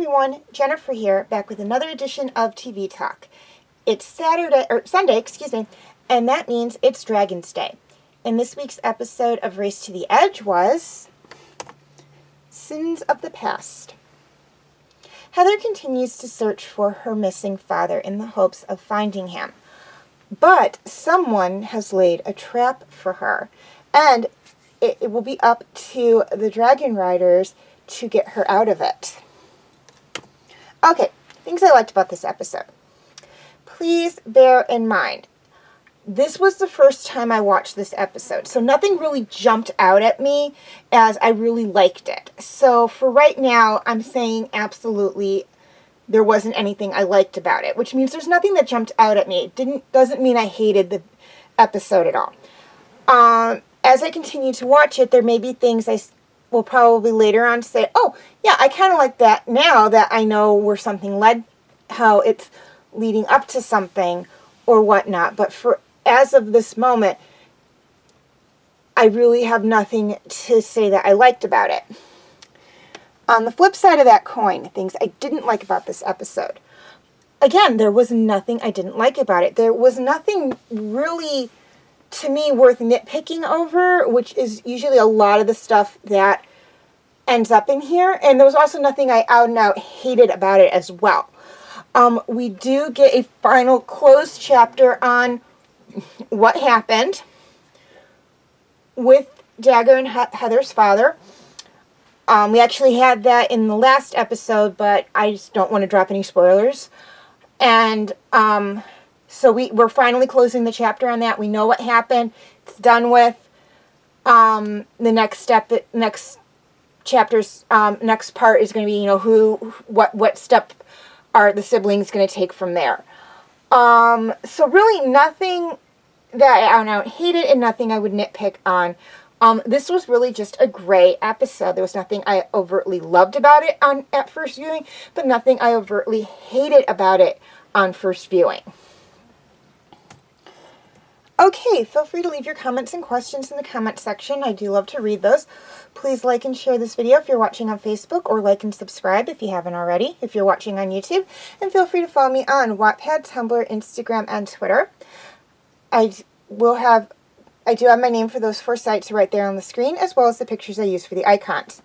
everyone, Jennifer here, back with another edition of TV Talk. It's Sunday, and that means it's Dragon's Day. And this week's episode of Race to the Edge was Sins of the Past. Heather continues to search for her missing father in the hopes of finding him. But someone has laid a trap for her, and it will be up to the Dragon Riders to get her out of it. Okay, things I liked about this episode. Please bear in mind, this was the first time I watched this episode, so nothing really jumped out at me as I really liked it. So for right now, I'm saying absolutely there wasn't anything I liked about it, which means there's nothing that jumped out at me. It doesn't mean I hated the episode at all. As I continue to watch it, there may be things I will probably later on say, oh, yeah, I kind of like that now that I know where something led, how it's leading up to something or whatnot. But as of this moment, I really have nothing to say that I liked about it. On the flip side of that coin, things I didn't like about this episode. Again, there was nothing I didn't like about it. There was nothing really, to me, worth nitpicking over, which is usually a lot of the stuff that ends up in here. And there was also nothing I out and out hated about it as well. We do get a final closed chapter on what happened with Dagger and Heather's father. We actually had that in the last episode, but I just don't want to drop any spoilers. And so we're finally closing the chapter on that. We know what happened. It's done with. The next chapter's next part is going to be, what step are the siblings going to take from there. So really nothing that I hated and nothing I would nitpick on. This was really just a gray episode. There was nothing I overtly loved about it at first viewing, but nothing I overtly hated about it on first viewing. Okay, feel free to leave your comments and questions in the comment section. I do love to read those. Please like and share this video if you're watching on Facebook, or like and subscribe if you haven't already, if you're watching on YouTube. And feel free to follow me on Wattpad, Tumblr, Instagram, and Twitter. I do have my name for those 4 sites right there on the screen, as well as the pictures I use for the icons.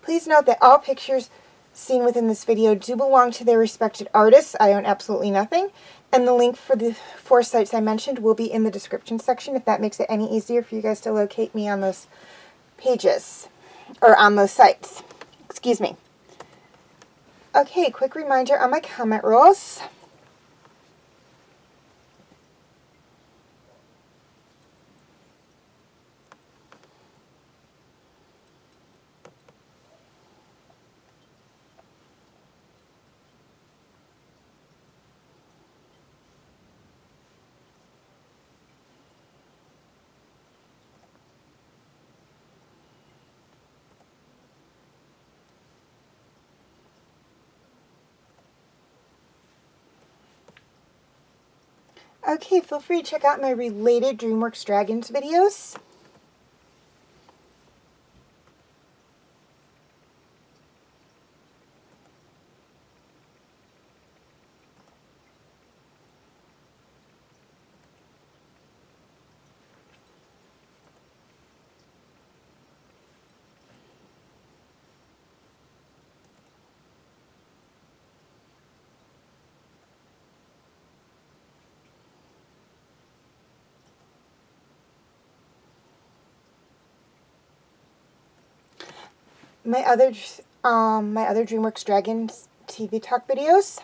Please note that all pictures seen within this video do belong to their respected artists. I own absolutely nothing. And the link for the 4 sites I mentioned will be in the description section if that makes it any easier for you guys to locate me on those pages, or on those sites. Excuse me. Okay, quick reminder on my comment rules. Okay, feel free to check out my related DreamWorks Dragons videos. My other DreamWorks Dragons TV Talk videos.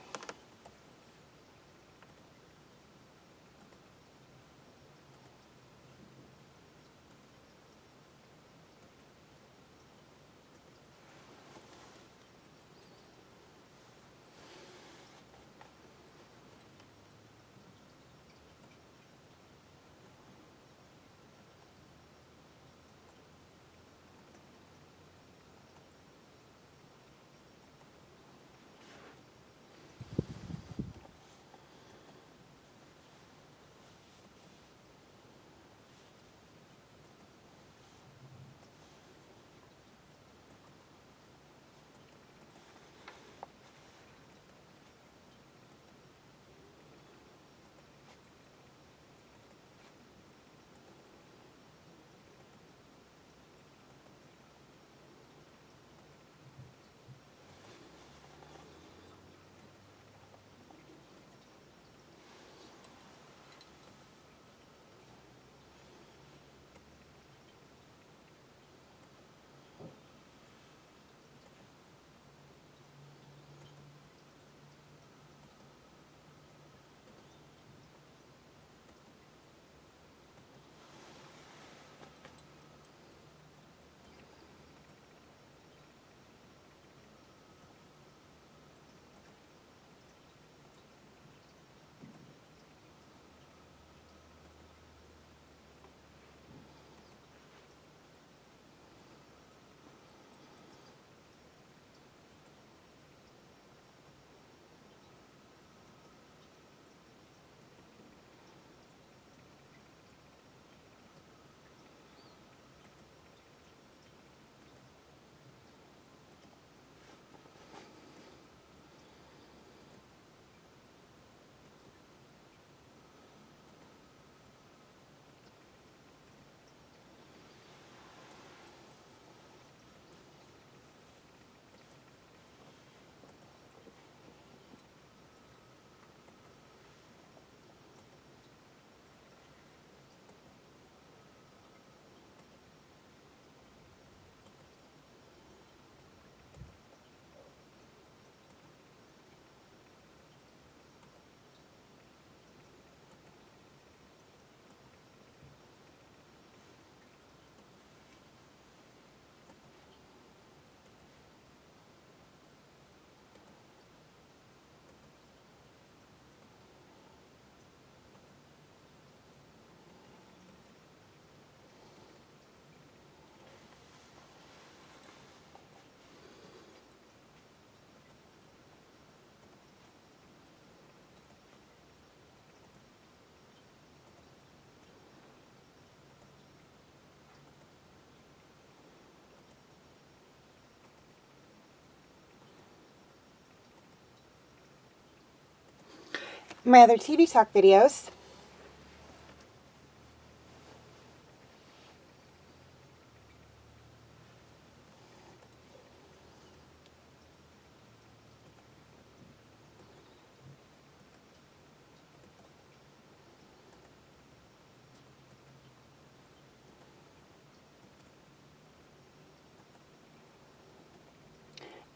my other TV Talk videos.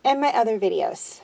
And my other videos.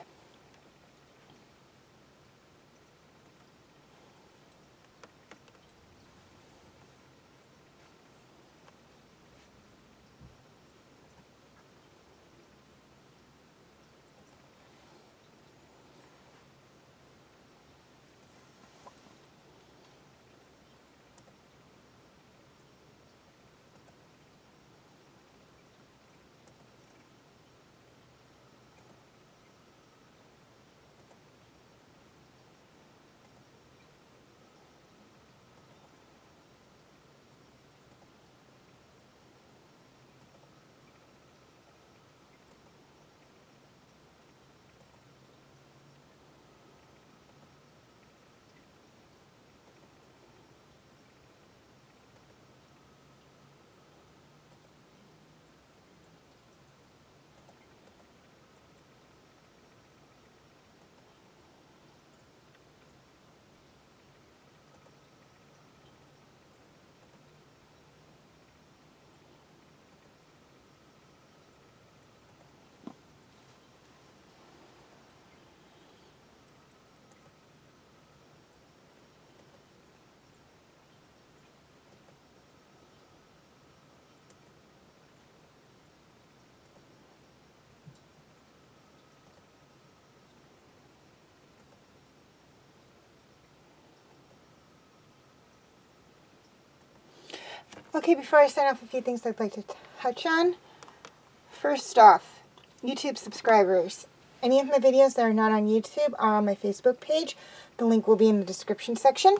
Okay, before I sign off, a few things I'd like to touch on. First off, YouTube subscribers. Any of my videos that are not on YouTube are on my Facebook page. The link will be in the description section.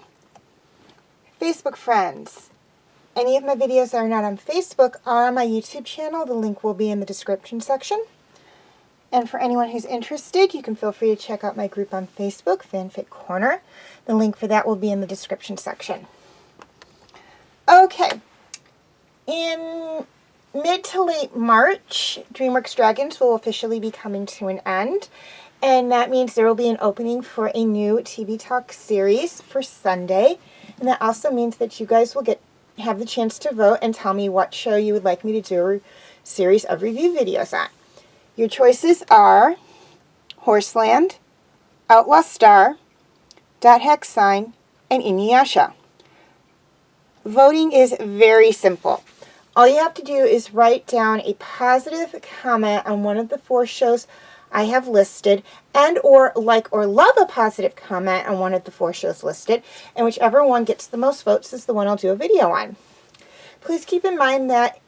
Facebook friends. Any of my videos that are not on Facebook are on my YouTube channel. The link will be in the description section. And for anyone who's interested, you can feel free to check out my group on Facebook, Fanfic Corner. The link for that will be in the description section. Okay. In mid to late March, DreamWorks Dragons will officially be coming to an end. And that means there will be an opening for a new TV Talk series for Sunday. And that also means that you guys will have the chance to vote and tell me what show you would like me to do a series of review videos on. Your choices are Horseland, Outlaw Star, Dot Hex Sign, and Inuyasha. Voting is very simple. All you have to do is write down a positive comment on one of the 4 shows I have listed, and or like or love a positive comment on one of the 4 shows listed, and whichever one gets the most votes is the one I'll do a video on. Please keep in mind that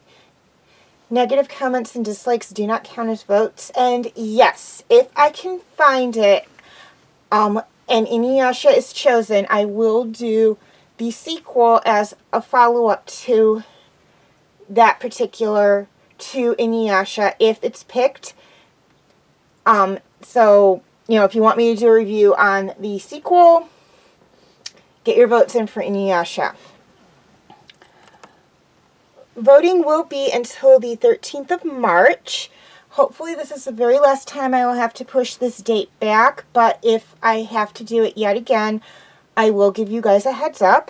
negative comments and dislikes do not count as votes, and yes, if I can find it, and Inuyasha is chosen, I will do the sequel as a follow-up to that particular, to Inuyasha, if it's picked. So, if you want me to do a review on the sequel, get your votes in for Inuyasha. Voting will be until the 13th of March. Hopefully this is the very last time I will have to push this date back, but if I have to do it yet again, I will give you guys a heads up.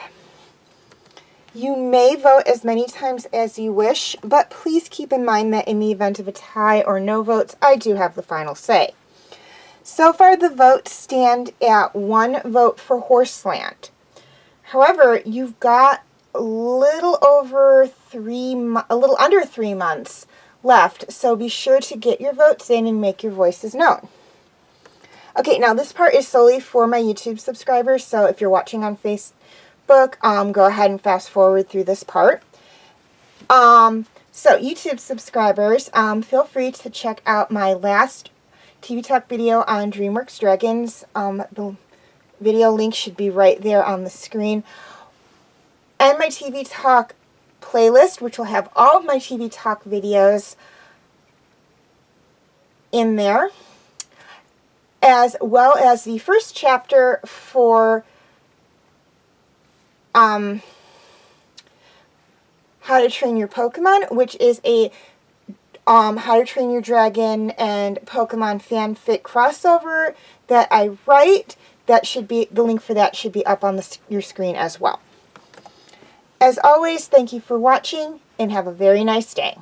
You may vote as many times as you wish, but please keep in mind that in the event of a tie or no votes, I do have the final say. So far, the votes stand at 1 vote for Horseland. However, you've got a little under 3 months left, so be sure to get your votes in and make your voices known. Okay, now this part is solely for my YouTube subscribers, so if you're watching on Facebook, go ahead and fast forward through this part. So YouTube subscribers, feel free to check out my last TV Talk video on DreamWorks Dragons. The video link should be right there on the screen. And my TV Talk playlist, which will have all of my TV Talk videos in there, as well as the first chapter for How to Train Your Pokemon, which is a How to Train Your Dragon and Pokemon fanfic crossover that I write. That should be, the link for that should be up on your screen as well. As always, thank you for watching and have a very nice day.